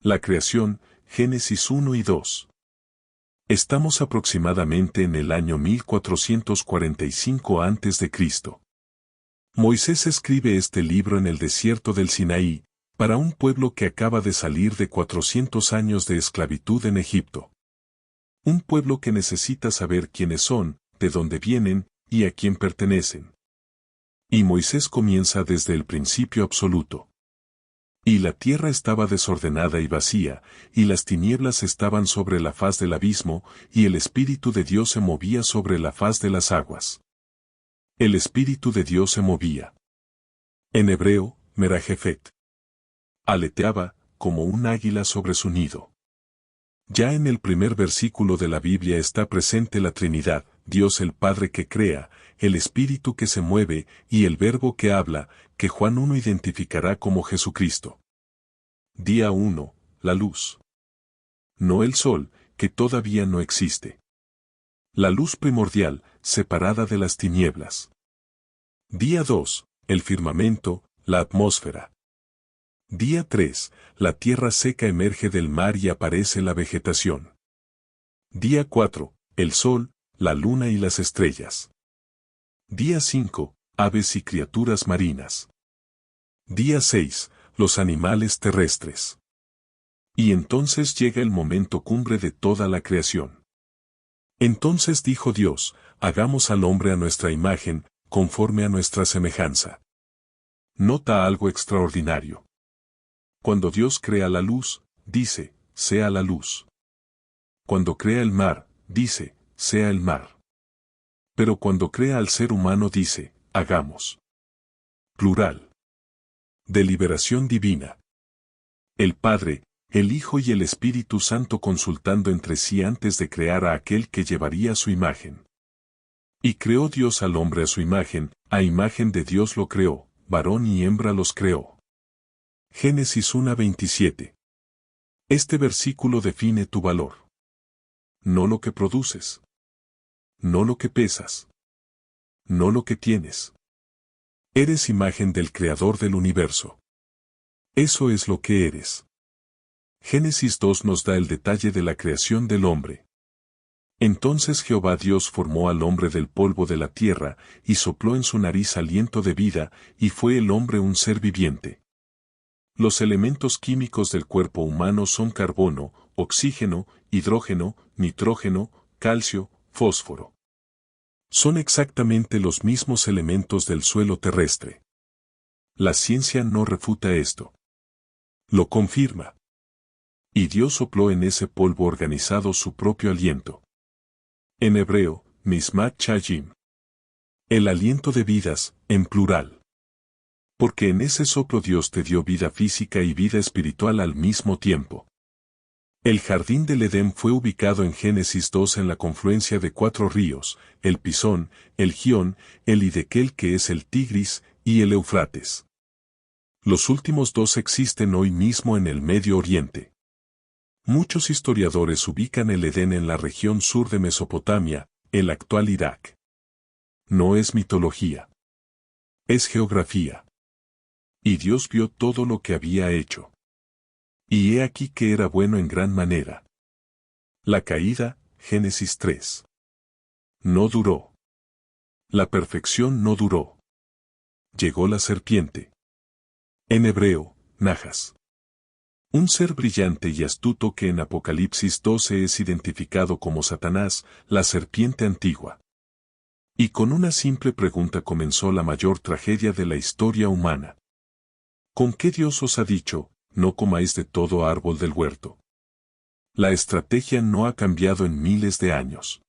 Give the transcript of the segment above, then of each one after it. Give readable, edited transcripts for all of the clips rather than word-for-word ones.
La creación, Génesis 1 y 2. Estamos aproximadamente en el año 1445 a.C. Moisés escribe este libro en el desierto del Sinaí, para un pueblo que acaba de salir de 400 años de esclavitud en Egipto. Un pueblo que necesita saber quiénes son, de dónde vienen, y a quién pertenecen. Y Moisés comienza desde el principio absoluto. Y la tierra estaba desordenada y vacía, y las tinieblas estaban sobre la faz del abismo, y el Espíritu de Dios se movía sobre la faz de las aguas. El Espíritu de Dios se movía. En hebreo, merajefet. Aleteaba, como un águila sobre su nido. Ya en el primer versículo de la Biblia está presente la Trinidad, Dios el Padre que crea, el Espíritu que se mueve y el Verbo que habla, que Juan 1 identificará como Jesucristo. Día 1, la luz. No el sol, que todavía no existe. La luz primordial, separada de las tinieblas. Día 2, el firmamento, la atmósfera. Día 3, la tierra seca emerge del mar y aparece la vegetación. Día 4, el sol, la luna y las estrellas. Día 5, aves y criaturas marinas. Día 6, los animales terrestres. Y entonces llega el momento cumbre de toda la creación. Entonces dijo Dios, hagamos al hombre a nuestra imagen, conforme a nuestra semejanza. Nota algo extraordinario. Cuando Dios crea la luz, dice, sea la luz. Cuando crea el mar, dice, sea el mar. Pero cuando crea al ser humano dice, hagamos. Plural. Deliberación divina. El Padre, el Hijo y el Espíritu Santo consultando entre sí antes de crear a aquel que llevaría su imagen. Y creó Dios al hombre a imagen de Dios lo creó, varón y hembra los creó. Génesis 1:27. Este versículo define tu valor. No lo que produces. No lo que pesas. No lo que tienes. Eres imagen del Creador del universo. Eso es lo que eres. Génesis 2 nos da el detalle de la creación del hombre. Entonces Jehová Dios formó al hombre del polvo de la tierra, y sopló en su nariz aliento de vida, y fue el hombre un ser viviente. Los elementos químicos del cuerpo humano son carbono, oxígeno, hidrógeno, nitrógeno, calcio, fósforo. Son exactamente los mismos elementos del suelo terrestre. La ciencia no refuta esto. Lo confirma. Y Dios sopló en ese polvo organizado su propio aliento. En hebreo, Nismat Chayim. El aliento de vidas, en plural. Porque en ese soplo Dios te dio vida física y vida espiritual al mismo tiempo. El jardín del Edén fue ubicado en Génesis 2 en la confluencia de 4 ríos, el Pisón, el Gión, el Hidekel que es el Tigris, y el Eufrates. Los últimos 2 existen hoy mismo en el Medio Oriente. Muchos historiadores ubican el Edén en la región sur de Mesopotamia, el actual Irak. No es mitología. Es geografía. Y Dios vio todo lo que había hecho. Y he aquí que era bueno en gran manera. La caída, Génesis 3. No duró. La perfección no duró. Llegó la serpiente. En hebreo, Najas. Un ser brillante y astuto que en Apocalipsis 12 es identificado como Satanás, la serpiente antigua. Y con una simple pregunta comenzó la mayor tragedia de la historia humana. ¿Con qué Dios os ha dicho, no comáis de todo árbol del huerto? La estrategia no ha cambiado en miles de años.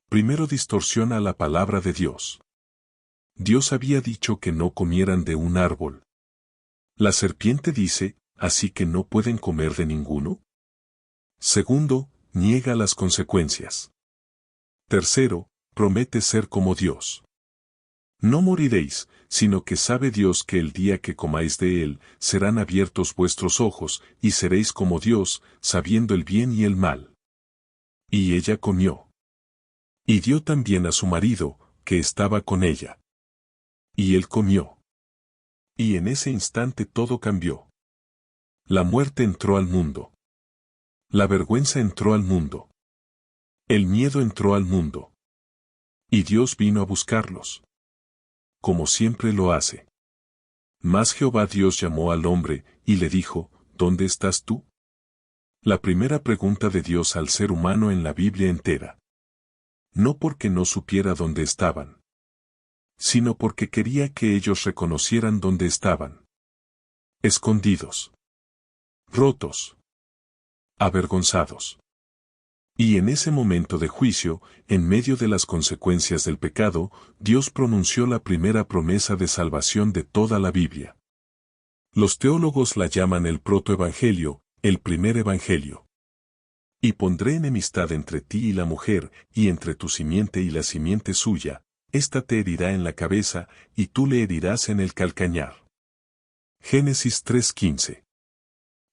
Primero distorsiona la palabra de Dios. Dios había dicho que no comieran de un árbol. La serpiente dice, ¿así que no pueden comer de ninguno? Segundo, niega las consecuencias. Tercero, promete ser como Dios. No moriréis, sino que sabe Dios que el día que comáis de él, serán abiertos vuestros ojos, y seréis como Dios, sabiendo el bien y el mal. Y ella comió. Y dio también a su marido, que estaba con ella. Y él comió. Y en ese instante todo cambió. La muerte entró al mundo. La vergüenza entró al mundo. El miedo entró al mundo. Y Dios vino a buscarlos. Como siempre lo hace. Mas Jehová Dios llamó al hombre, y le dijo, ¿dónde estás tú? La primera pregunta de Dios al ser humano en la Biblia entera. No porque no supiera dónde estaban, sino porque quería que ellos reconocieran dónde estaban. Escondidos. Rotos. Avergonzados. Y en ese momento de juicio, en medio de las consecuencias del pecado, Dios pronunció la primera promesa de salvación de toda la Biblia. Los teólogos la llaman el protoevangelio, el primer evangelio. Y pondré enemistad entre ti y la mujer, y entre tu simiente y la simiente suya, ésta te herirá en la cabeza, y tú le herirás en el calcañar. Génesis 3:15.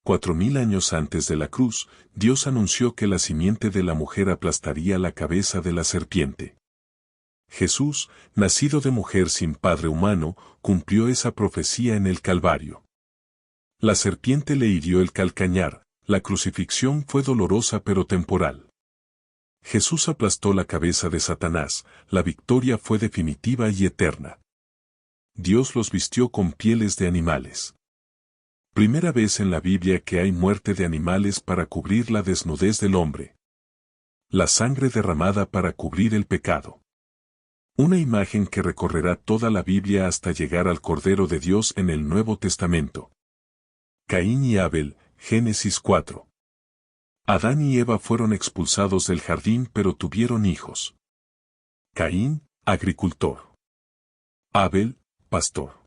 4000 años antes de la cruz, Dios anunció que la simiente de la mujer aplastaría la cabeza de la serpiente. Jesús, nacido de mujer sin padre humano, cumplió esa profecía en el Calvario. La serpiente le hirió el calcañar, la crucifixión fue dolorosa pero temporal. Jesús aplastó la cabeza de Satanás, la victoria fue definitiva y eterna. Dios los vistió con pieles de animales. Primera vez en la Biblia que hay muerte de animales para cubrir la desnudez del hombre. La sangre derramada para cubrir el pecado. Una imagen que recorrerá toda la Biblia hasta llegar al Cordero de Dios en el Nuevo Testamento. Caín y Abel, Génesis 4. Adán y Eva fueron expulsados del jardín pero tuvieron hijos. Caín, agricultor. Abel, pastor.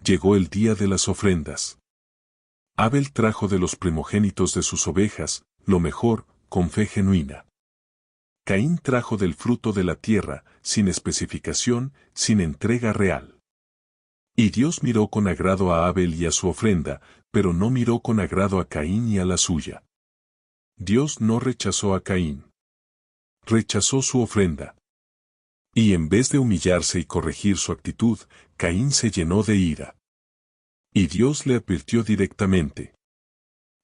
Llegó el día de las ofrendas. Abel trajo de los primogénitos de sus ovejas, lo mejor, con fe genuina. Caín trajo del fruto de la tierra, sin especificación, sin entrega real. Y Dios miró con agrado a Abel y a su ofrenda, pero no miró con agrado a Caín y a la suya. Dios no rechazó a Caín. Rechazó su ofrenda. Y en vez de humillarse y corregir su actitud, Caín se llenó de ira. Y Dios le advirtió directamente.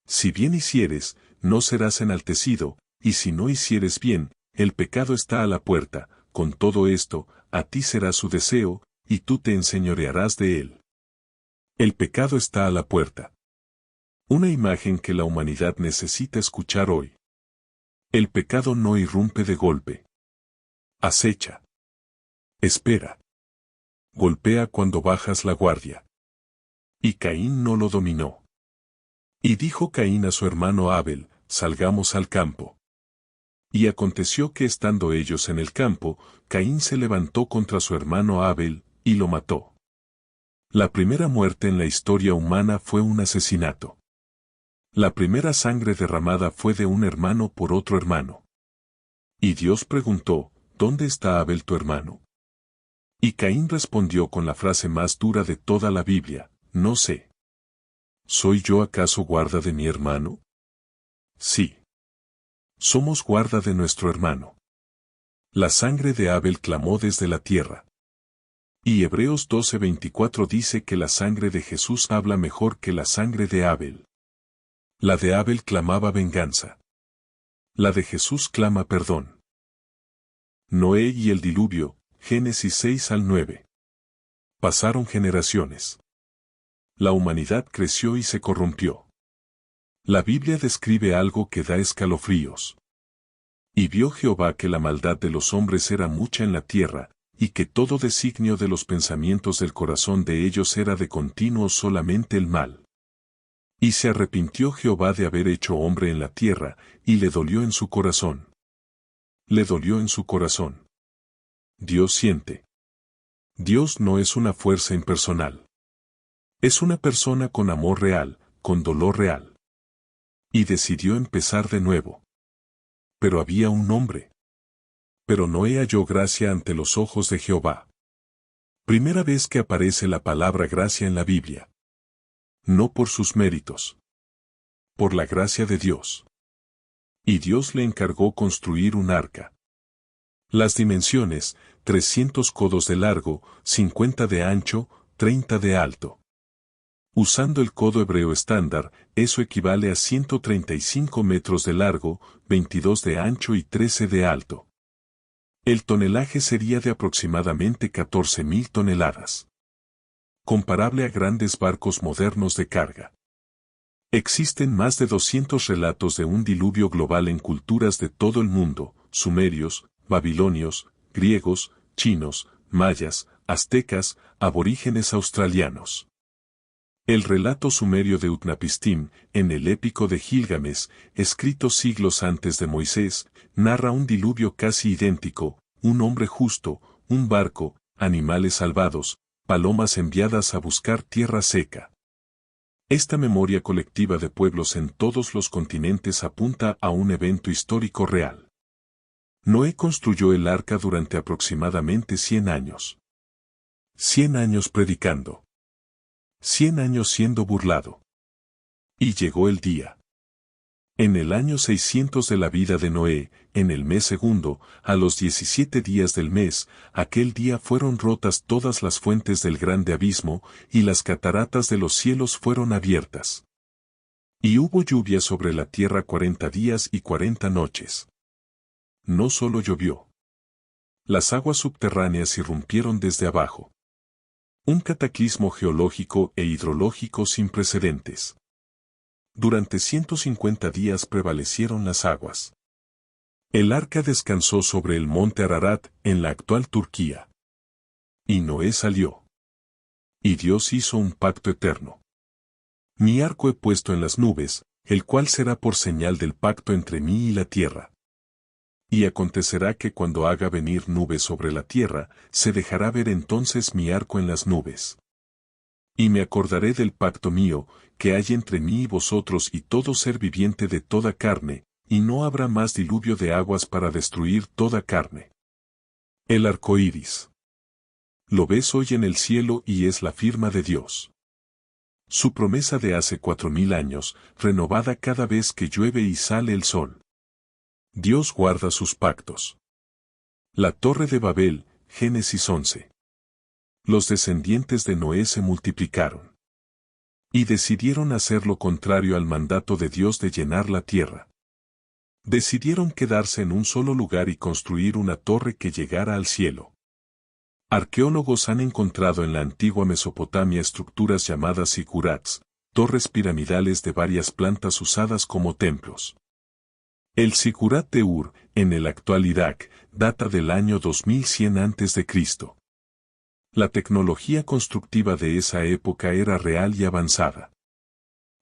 Si bien hicieres, no serás enaltecido, y si no hicieres bien, el pecado está a la puerta, con todo esto, a ti será su deseo, y tú te enseñorearás de él. El pecado está a la puerta. Una imagen que la humanidad necesita escuchar hoy. El pecado no irrumpe de golpe. Acecha. Espera. Golpea cuando bajas la guardia. Y Caín no lo dominó. Y dijo Caín a su hermano Abel, salgamos al campo. Y aconteció que estando ellos en el campo, Caín se levantó contra su hermano Abel, y lo mató. La primera muerte en la historia humana fue un asesinato. La primera sangre derramada fue de un hermano por otro hermano. Y Dios preguntó, ¿dónde está Abel tu hermano? Y Caín respondió con la frase más dura de toda la Biblia, no sé. ¿Soy yo acaso guarda de mi hermano? Sí. Somos guarda de nuestro hermano. La sangre de Abel clamó desde la tierra. Y Hebreos 12:24 dice que la sangre de Jesús habla mejor que la sangre de Abel. La de Abel clamaba venganza. La de Jesús clama perdón. Noé y el diluvio, Génesis 6-9. Pasaron generaciones. La humanidad creció y se corrompió. La Biblia describe algo que da escalofríos. Y vio Jehová que la maldad de los hombres era mucha en la tierra, y que todo designio de los pensamientos del corazón de ellos era de continuo solamente el mal. Y se arrepintió Jehová de haber hecho hombre en la tierra, y le dolió en su corazón. Le dolió en su corazón. Dios siente. Dios no es una fuerza impersonal. Es una persona con amor real, con dolor real. Y decidió empezar de nuevo. Pero había un hombre. Pero Noé halló gracia ante los ojos de Jehová. Primera vez que aparece la palabra gracia en la Biblia. No por sus méritos. Por la gracia de Dios. Y Dios le encargó construir un arca. Las dimensiones, 300 codos de largo, 50 de ancho, 30 de alto. Usando el codo hebreo estándar, eso equivale a 135 metros de largo, 22 de ancho y 13 de alto. El tonelaje sería de aproximadamente 14.000 toneladas. Comparable a grandes barcos modernos de carga. Existen más de 200 relatos de un diluvio global en culturas de todo el mundo: sumerios, babilonios, griegos, chinos, mayas, aztecas, aborígenes australianos. El relato sumerio de Utnapishtim, en el épico de Gilgamesh, escrito siglos antes de Moisés, narra un diluvio casi idéntico: un hombre justo, un barco, animales salvados, palomas enviadas a buscar tierra seca. Esta memoria colectiva de pueblos en todos los continentes apunta a un evento histórico real. Noé construyó el arca durante aproximadamente 100 años. 100 años predicando. 100 años siendo burlado. Y llegó el día. En el año 600 de la vida de Noé, en el mes segundo, a los 17 días del mes, aquel día fueron rotas todas las fuentes del grande abismo, y las cataratas de los cielos fueron abiertas. Y hubo lluvia sobre la tierra 40 días y 40 noches. No solo llovió. Las aguas subterráneas irrumpieron desde abajo. Un cataclismo geológico e hidrológico sin precedentes. Durante 150 días prevalecieron las aguas. El arca descansó sobre el monte Ararat, en la actual Turquía. Y Noé salió. Y Dios hizo un pacto eterno. Mi arco he puesto en las nubes, el cual será por señal del pacto entre mí y la tierra. Y acontecerá que cuando haga venir nubes sobre la tierra, se dejará ver entonces mi arco en las nubes. Y me acordaré del pacto mío, que hay entre mí y vosotros y todo ser viviente de toda carne, y no habrá más diluvio de aguas para destruir toda carne. El arco iris. Lo ves hoy en el cielo y es la firma de Dios. Su promesa de hace 4000 años, renovada cada vez que llueve y sale el sol. Dios guarda sus pactos. La Torre de Babel, Génesis 11. Los descendientes de Noé se multiplicaron. Y decidieron hacer lo contrario al mandato de Dios de llenar la tierra. Decidieron quedarse en un solo lugar y construir una torre que llegara al cielo. Arqueólogos han encontrado en la antigua Mesopotamia estructuras llamadas zigurats, torres piramidales de varias plantas usadas como templos. El zigurat de Ur, en el actual Irak, data del año 2100 a.C. La tecnología constructiva de esa época era real y avanzada.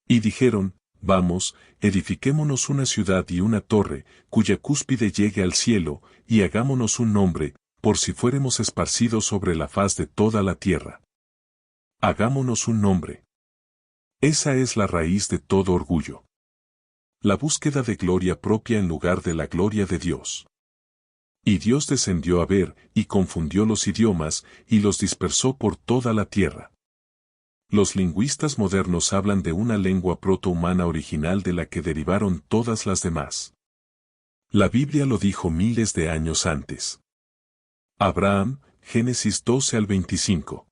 Y dijeron: vamos, edifiquémonos una ciudad y una torre, cuya cúspide llegue al cielo, y hagámonos un nombre, por si fuéremos esparcidos sobre la faz de toda la tierra. Hagámonos un nombre. Esa es la raíz de todo orgullo. La búsqueda de gloria propia en lugar de la gloria de Dios. Y Dios descendió a ver, y confundió los idiomas, y los dispersó por toda la tierra. Los lingüistas modernos hablan de una lengua protohumana original de la que derivaron todas las demás. La Biblia lo dijo miles de años antes. Abraham, Génesis 12 al 25.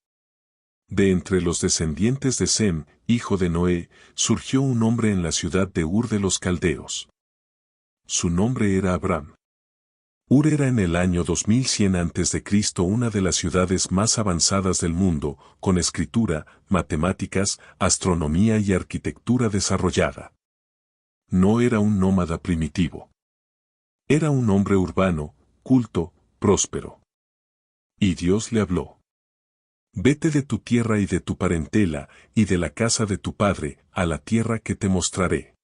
De entre los descendientes de Sem, hijo de Noé, surgió un hombre en la ciudad de Ur de los Caldeos. Su nombre era Abram. Ur era en el año 2100 a.C. una de las ciudades más avanzadas del mundo, con escritura, matemáticas, astronomía y arquitectura desarrollada. No era un nómada primitivo. Era un hombre urbano, culto, próspero. Y Dios le habló. Vete de tu tierra y de tu parentela, y de la casa de tu padre, a la tierra que te mostraré.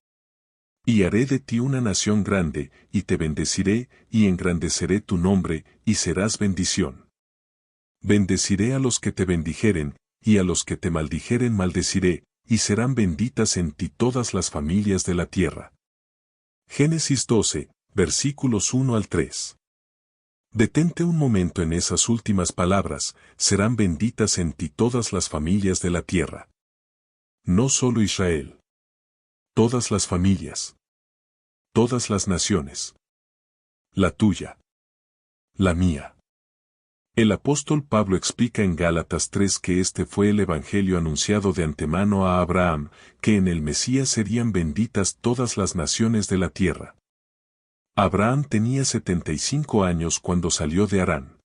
Y haré de ti una nación grande, y te bendeciré, y engrandeceré tu nombre, y serás bendición. Bendeciré a los que te bendijeren, y a los que te maldijeren maldeciré, y serán benditas en ti todas las familias de la tierra. Génesis 12, versículos 1 al 3. Detente un momento en esas últimas palabras: serán benditas en ti todas las familias de la tierra. No solo Israel. Todas las familias. Todas las naciones. La tuya. La mía. El apóstol Pablo explica en Gálatas 3 que este fue el evangelio anunciado de antemano a Abraham, que en el Mesías serían benditas todas las naciones de la tierra. Abraham tenía 75 años cuando salió de Harán.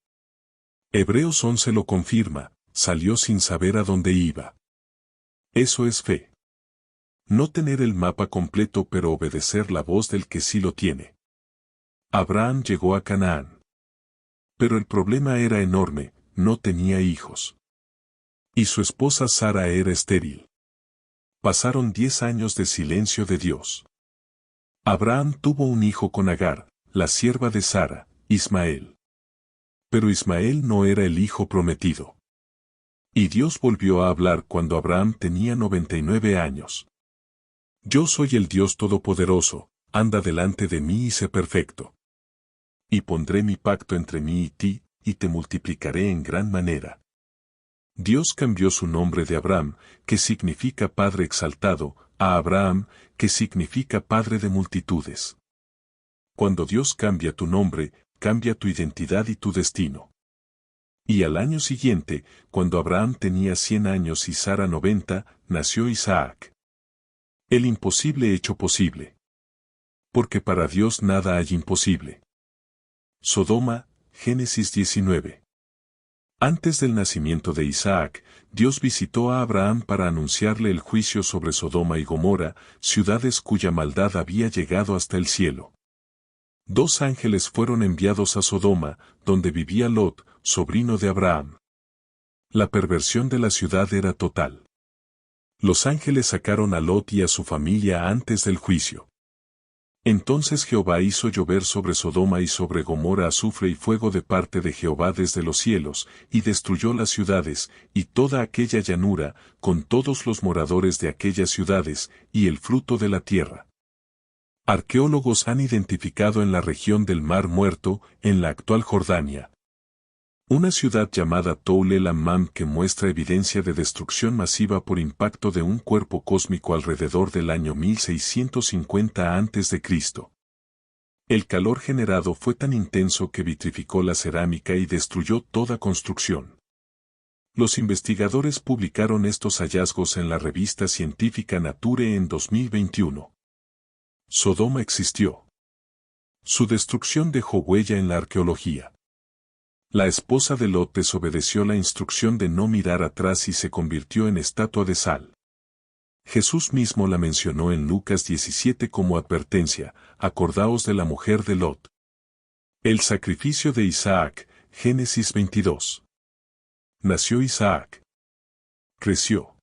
Hebreos 11 lo confirma, salió sin saber a dónde iba. Eso es fe. No tener el mapa completo pero obedecer la voz del que sí lo tiene. Abraham llegó a Canaán. Pero el problema era enorme, no tenía hijos. Y su esposa Sara era estéril. Pasaron 10 años de silencio de Dios. Abraham tuvo un hijo con Agar, la sierva de Sara, Ismael. Pero Ismael no era el hijo prometido. Y Dios volvió a hablar cuando Abraham tenía 99 años. Yo soy el Dios Todopoderoso, anda delante de mí y sé perfecto. Y pondré mi pacto entre mí y ti, y te multiplicaré en gran manera. Dios cambió su nombre de Abram, que significa Padre exaltado, a Abraham, que significa Padre de multitudes. Cuando Dios cambia tu nombre, cambia tu identidad y tu destino. Y al año siguiente, cuando Abraham tenía 100 años y Sara 90, nació Isaac. El imposible hecho posible. Porque para Dios nada hay imposible. Sodoma, Génesis 19. Antes del nacimiento de Isaac, Dios visitó a Abraham para anunciarle el juicio sobre Sodoma y Gomorra, ciudades cuya maldad había llegado hasta el cielo. 2 ángeles fueron enviados a Sodoma, donde vivía Lot, sobrino de Abraham. La perversión de la ciudad era total. Los ángeles sacaron a Lot y a su familia antes del juicio. Entonces Jehová hizo llover sobre Sodoma y sobre Gomorra azufre y fuego de parte de Jehová desde los cielos, y destruyó las ciudades, y toda aquella llanura, con todos los moradores de aquellas ciudades, y el fruto de la tierra. Arqueólogos han identificado en la región del Mar Muerto, en la actual Jordania, una ciudad llamada Toul el Hammam que muestra evidencia de destrucción masiva por impacto de un cuerpo cósmico alrededor del año 1650 a.C. El calor generado fue tan intenso que vitrificó la cerámica y destruyó toda construcción. Los investigadores publicaron estos hallazgos en la revista científica Nature en 2021. Sodoma existió. Su destrucción dejó huella en la arqueología. La esposa de Lot desobedeció la instrucción de no mirar atrás y se convirtió en estatua de sal. Jesús mismo la mencionó en Lucas 17 como advertencia, acordaos de la mujer de Lot. El sacrificio de Isaac, Génesis 22. Nació Isaac. Creció.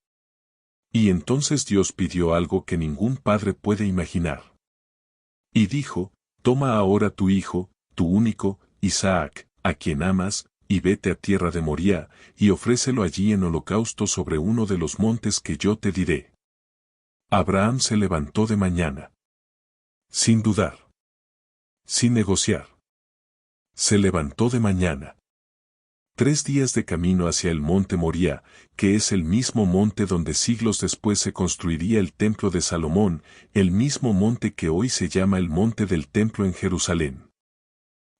Y entonces Dios pidió algo que ningún padre puede imaginar. Y dijo, toma ahora tu hijo, tu único, Isaac, a quien amas, y vete a tierra de Moría, y ofrécelo allí en holocausto sobre uno de los montes que yo te diré. Abraham se levantó de mañana. Sin dudar. Sin negociar. Se levantó de mañana. 3 días de camino hacia el monte Moría, que es el mismo monte donde siglos después se construiría el templo de Salomón, el mismo monte que hoy se llama el monte del templo en Jerusalén.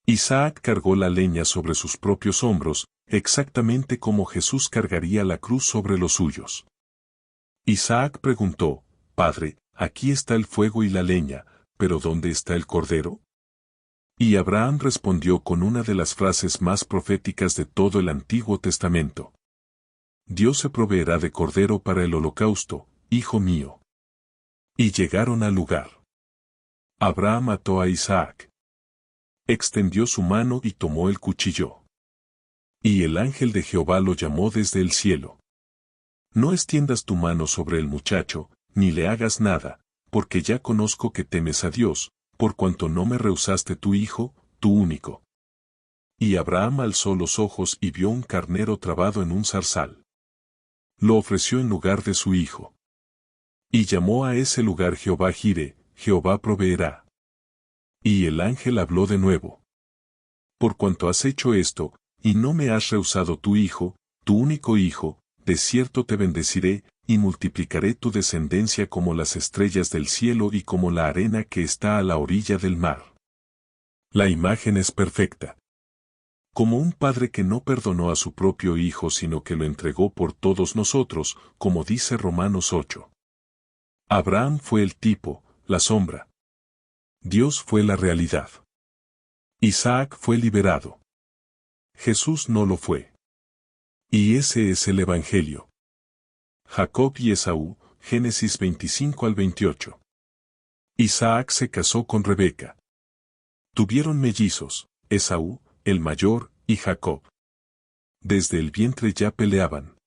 Isaac cargó la leña sobre sus propios hombros, exactamente como Jesús cargaría la cruz sobre los suyos. Isaac preguntó, Padre, aquí está el fuego y la leña, pero ¿dónde está el cordero? Y Abraham respondió con una de las frases más proféticas de todo el Antiguo Testamento. Dios se proveerá de cordero para el holocausto, hijo mío. Y llegaron al lugar. Abraham ató a Isaac. Extendió su mano y tomó el cuchillo. Y el ángel de Jehová lo llamó desde el cielo. No extiendas tu mano sobre el muchacho, ni le hagas nada, porque ya conozco que temes a Dios, por cuanto no me rehusaste tu hijo, tu único. Y Abraham alzó los ojos y vio un carnero trabado en un zarzal. Lo ofreció en lugar de su hijo. Y llamó a ese lugar Jehová Jireh, Jehová proveerá. Y el ángel habló de nuevo. Por cuanto has hecho esto, y no me has rehusado tu hijo, tu único hijo, de cierto te bendeciré, y multiplicaré tu descendencia como las estrellas del cielo y como la arena que está a la orilla del mar. La imagen es perfecta. Como un padre que no perdonó a su propio hijo sino que lo entregó por todos nosotros, como dice Romanos 8. Abraham fue el tipo, la sombra. Dios fue la realidad. Isaac fue liberado. Jesús no lo fue. Y ese es el Evangelio. Jacob y Esaú, Génesis 25 al 28. Isaac se casó con Rebeca. Tuvieron mellizos, Esaú, el mayor, y Jacob. Desde el vientre ya peleaban.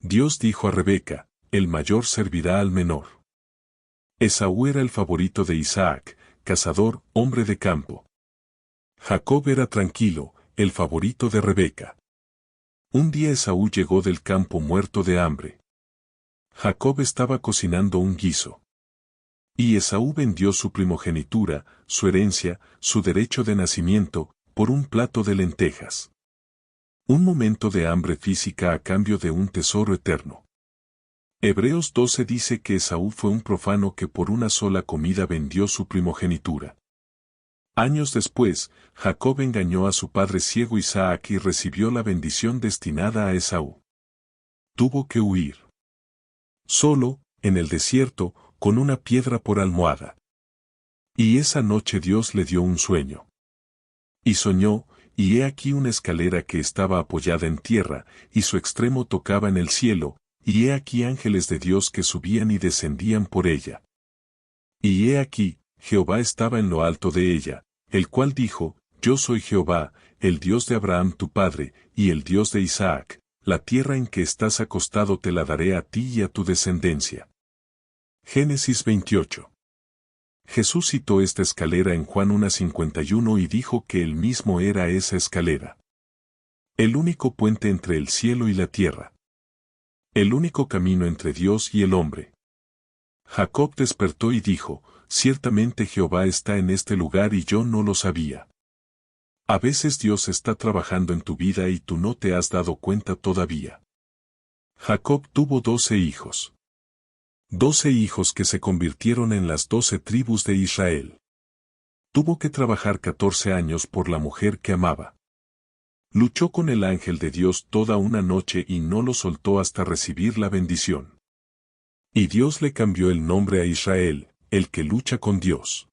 Dios dijo a Rebeca, el mayor servirá al menor. Esaú era el favorito de Isaac, cazador, hombre de campo. Jacob era tranquilo, el favorito de Rebeca. Un día Esaú llegó del campo muerto de hambre. Jacob estaba cocinando un guiso. Y Esaú vendió su primogenitura, su herencia, su derecho de nacimiento, por un plato de lentejas. Un momento de hambre física a cambio de un tesoro eterno. Hebreos 12 dice que Esaú fue un profano que por una sola comida vendió su primogenitura. Años después, Jacob engañó a su padre ciego Isaac y recibió la bendición destinada a Esaú. Tuvo que huir. Solo, en el desierto, con una piedra por almohada. Y esa noche Dios le dio un sueño. Y soñó, y he aquí una escalera que estaba apoyada en tierra, y su extremo tocaba en el cielo, y he aquí ángeles de Dios que subían y descendían por ella. Y he aquí, Jehová estaba en lo alto de ella, el cual dijo, Yo soy Jehová, el Dios de Abraham tu padre, y el Dios de Isaac, la tierra en que estás acostado te la daré a ti y a tu descendencia. Génesis 28. Jesús citó esta escalera en Juan 1:51 y dijo que él mismo era esa escalera. El único puente entre el cielo y la tierra. El único camino entre Dios y el hombre. Jacob despertó y dijo, Ciertamente Jehová está en este lugar y yo no lo sabía. A veces Dios está trabajando en tu vida y tú no te has dado cuenta todavía. Jacob tuvo 12 hijos. 12 hijos que se convirtieron en las 12 tribus de Israel. Tuvo que trabajar 14 años por la mujer que amaba. Luchó con el ángel de Dios toda una noche y no lo soltó hasta recibir la bendición. Y Dios le cambió el nombre a Israel, el que lucha con Dios.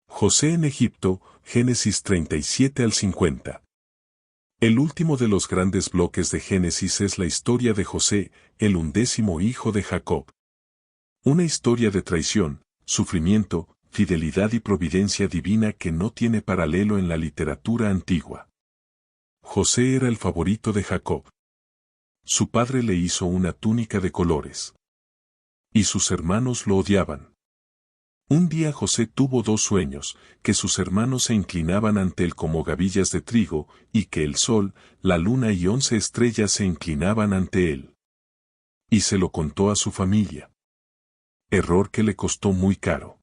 José en Egipto, Génesis 37 al 50. El último de los grandes bloques de Génesis es la historia de José, el 11º hijo de Jacob. Una historia de traición, sufrimiento, fidelidad y providencia divina que no tiene paralelo en la literatura antigua. José era el favorito de Jacob. Su padre le hizo una túnica de colores. Y sus hermanos lo odiaban. Un día José tuvo 2 sueños, que sus hermanos se inclinaban ante él como gavillas de trigo, y que el sol, la luna y 11 estrellas se inclinaban ante él. Y se lo contó a su familia. Error que le costó muy caro.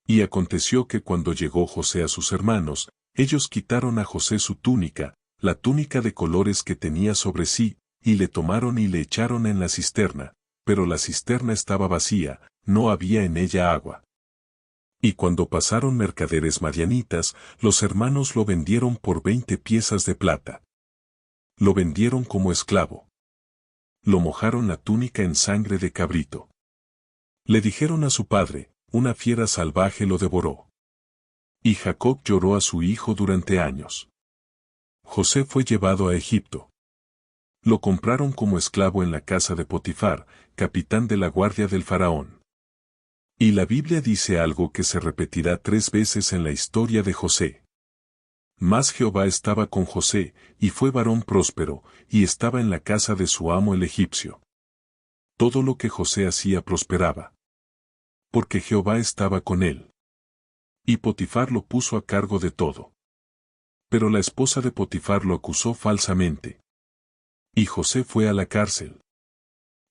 Y aconteció que cuando llegó José a sus hermanos, ellos quitaron a José su túnica, la túnica de colores que tenía sobre sí, y le tomaron y le echaron en la cisterna, pero la cisterna estaba vacía, no había en ella agua. Y cuando pasaron mercaderes madianitas, los hermanos lo vendieron por 20 piezas de plata. Lo vendieron como esclavo. Lo mojaron la túnica en sangre de cabrito. Le dijeron a su padre, una fiera salvaje lo devoró. Y Jacob lloró a su hijo durante años. José fue llevado a Egipto. Lo compraron como esclavo en la casa de Potifar, capitán de la guardia del faraón. Y la Biblia dice algo que se repetirá 3 veces en la historia de José. Mas Jehová estaba con José, y fue varón próspero, y estaba en la casa de su amo el egipcio. Todo lo que José hacía prosperaba. Porque Jehová estaba con él. Y Potifar lo puso a cargo de todo. Pero la esposa de Potifar lo acusó falsamente. Y José fue a la cárcel.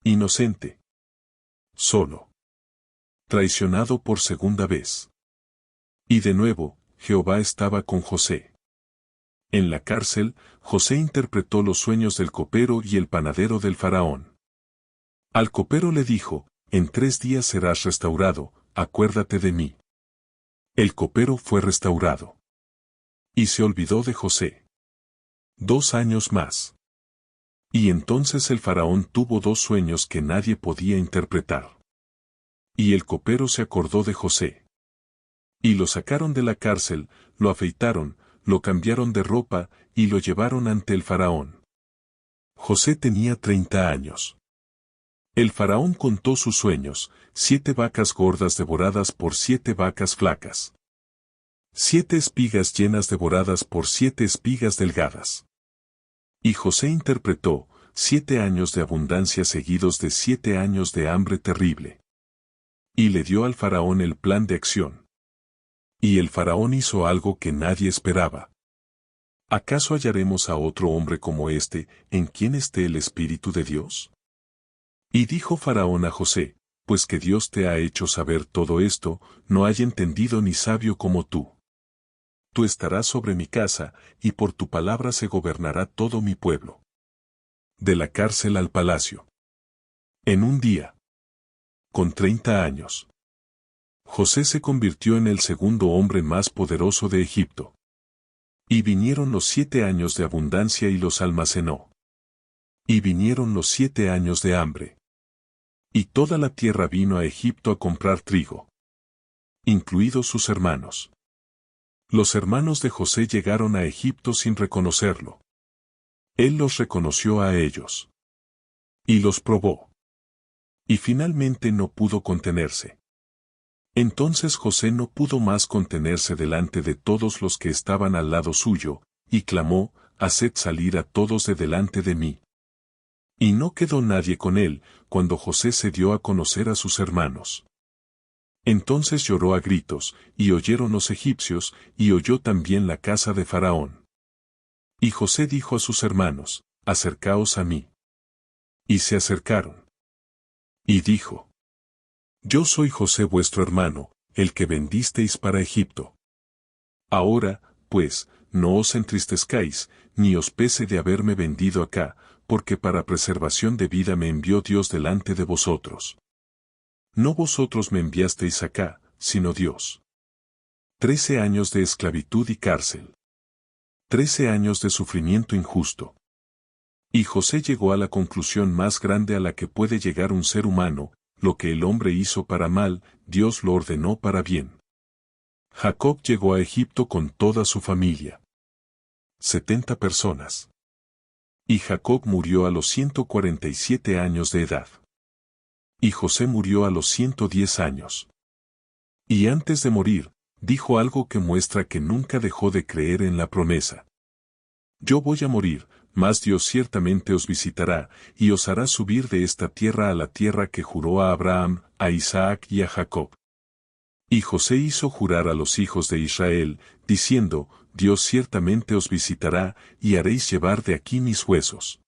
Inocente. Solo. Traicionado por segunda vez. Y de nuevo, Jehová estaba con José. En la cárcel, José interpretó los sueños del copero y el panadero del faraón. Al copero le dijo, en 3 días serás restaurado, acuérdate de mí. El copero fue restaurado. Y se olvidó de José. 2 años más. Y entonces el faraón tuvo 2 sueños que nadie podía interpretar. Y el copero se acordó de José. Y lo sacaron de la cárcel, lo afeitaron, lo cambiaron de ropa, y lo llevaron ante el faraón. José tenía 30 años. El faraón contó sus sueños: 7 vacas gordas devoradas por 7 vacas flacas. 7 espigas llenas devoradas por 7 espigas delgadas. Y José interpretó: 7 años de abundancia seguidos de 7 años de hambre terrible. Y le dio al faraón el plan de acción. Y el faraón hizo algo que nadie esperaba. ¿Acaso hallaremos a otro hombre como este, en quien esté el Espíritu de Dios? Y dijo Faraón a José: pues que Dios te ha hecho saber todo esto, no hay entendido ni sabio como tú. Tú estarás sobre mi casa, y por tu palabra se gobernará todo mi pueblo. De la cárcel al palacio. En un día. Con 30 años. José se convirtió en el segundo hombre más poderoso de Egipto. Y vinieron los 7 años de abundancia y los almacenó. Y vinieron los 7 años de hambre. Y toda la tierra vino a Egipto a comprar trigo. Incluidos sus hermanos. Los hermanos de José llegaron a Egipto sin reconocerlo. Él los reconoció a ellos. Y los probó. Y finalmente no pudo contenerse. Entonces José no pudo más contenerse delante de todos los que estaban al lado suyo, y clamó: haced salir a todos de delante de mí. Y no quedó nadie con él, cuando José se dio a conocer a sus hermanos. Entonces lloró a gritos, y oyeron los egipcios, y oyó también la casa de Faraón. Y José dijo a sus hermanos: acercaos a mí. Y se acercaron. Y dijo: yo soy José vuestro hermano, el que vendisteis para Egipto. Ahora, pues, no os entristezcáis, ni os pese de haberme vendido acá, porque para preservación de vida me envió Dios delante de vosotros. No vosotros me enviasteis acá, sino Dios. 13 años de esclavitud y cárcel. 13 años de sufrimiento injusto. Y José llegó a la conclusión más grande a la que puede llegar un ser humano: lo que el hombre hizo para mal, Dios lo ordenó para bien. Jacob llegó a Egipto con toda su familia. 70 personas. Y Jacob murió a los 147 años de edad. Y José murió a los 110 años. Y antes de morir, dijo algo que muestra que nunca dejó de creer en la promesa. Yo voy a morir, mas Dios ciertamente os visitará, y os hará subir de esta tierra a la tierra que juró a Abraham, a Isaac y a Jacob. Y José hizo jurar a los hijos de Israel, diciendo: Dios ciertamente os visitará, y haréis llevar de aquí mis huesos.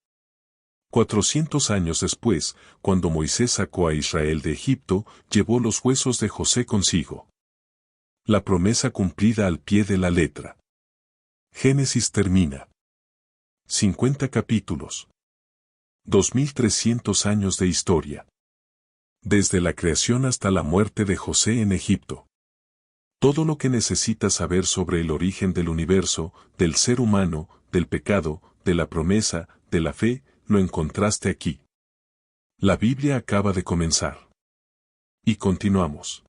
400 años después, cuando Moisés sacó a Israel de Egipto, llevó los huesos de José consigo. La promesa cumplida al pie de la letra. Génesis termina. 50 capítulos. 2300 años de historia. Desde la creación hasta la muerte de José en Egipto. Todo lo que necesitas saber sobre el origen del universo, del ser humano, del pecado, de la promesa, de la fe, lo encontraste aquí. La Biblia acaba de comenzar. Y continuamos.